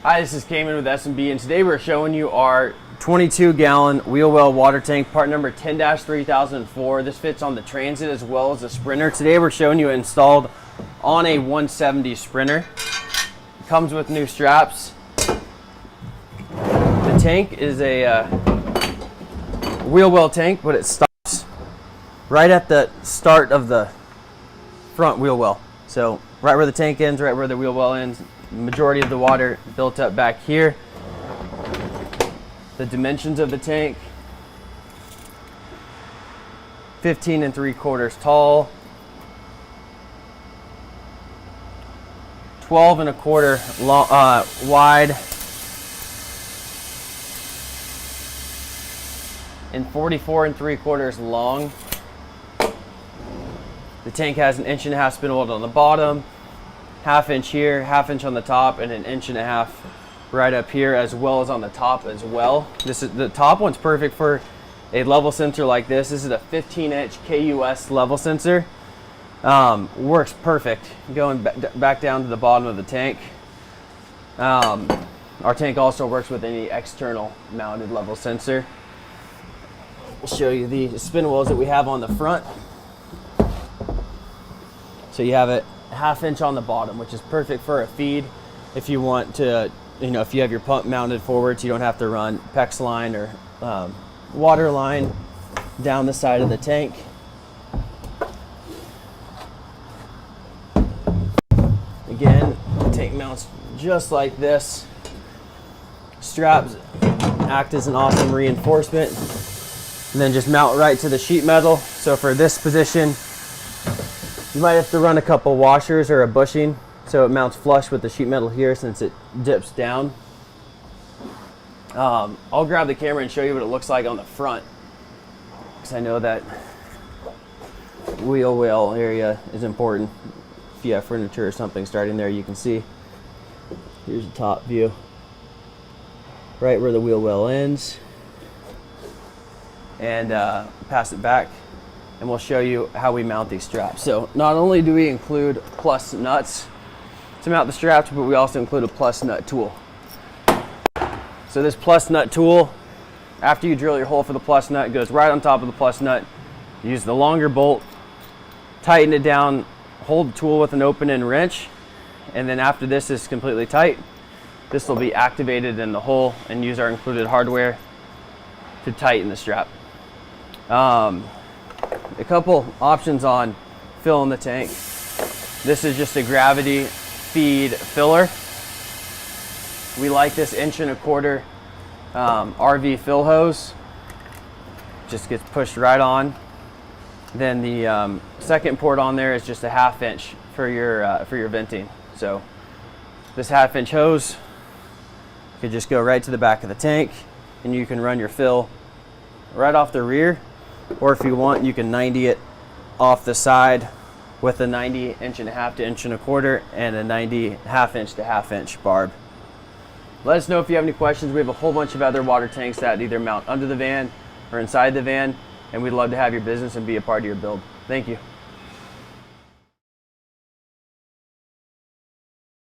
Hi, this is Cayman with S&B, and today we're showing you our 22-gallon wheel well water tank, part number 10-3004. This fits on the Transit as well as the Sprinter. Today we're showing you installed on a 170 Sprinter. Comes with new straps. The tank is a wheel well tank, but it stops right at the start of the front wheel well. So right where the tank ends, right where the wheel well ends. Majority of the water built up back here. The dimensions of the tank: 15 3/4 tall, 12 1/4 long, wide, and 44 3/4 long. The tank has an 1.5 inch spindle weld on the bottom, 1/2 inch here, 1/2 inch on the top, and an 1.5 inch right up here, as well as on the top as well. This is the top one's perfect for a level sensor like this. This is a 15-inch KUS level sensor. Works perfect going back down to the bottom of the tank. Our tank also works with any external mounted level sensor. We'll show you the spin wheels that we have on the front. So you have it 1/2 inch on the bottom, which is perfect for a feed. If you want to, if you have your pump mounted forward, so you don't have to run PEX line or water line down the side of the tank. Again, the tank mounts just like this. Straps act as an awesome reinforcement, and then just mount right to the sheet metal. So for this position, you might have to run a couple washers or a bushing so it mounts flush with the sheet metal here since it dips down. I'll grab the camera and show you what it looks like on the front, because I know that wheel well area is important. If you have furniture or something starting there, you can see. Here's the top view, right where the wheel well ends, and pass it back. And we'll show you how we mount these straps. So not only do we include plus nuts to mount the straps, but we also include a plus nut tool. So this plus nut tool, after you drill your hole for the plus nut, it goes right on top of the plus nut. Use the longer bolt, tighten it down, hold the tool with an open end wrench, and then after this is completely tight, this will be activated in the hole, and use our included hardware to tighten the strap. A couple options on filling the tank. This is just a gravity feed filler. We like this 1.25 inch RV fill hose. Just gets pushed right on. Then the second port on there is just a 1/2 inch for your venting. So this 1/2 inch hose could just go right to the back of the tank, and you can run your fill right off the rear. Or if you want, you can 90 it off the side with a 90 1.5 inch to 1.25 inch and a 90 1/2 inch to 1/2 inch barb. Let us know if you have any questions. We have a whole bunch of other water tanks that either mount under the van or inside the van, and we'd love to have your business and be a part of your build. Thank you.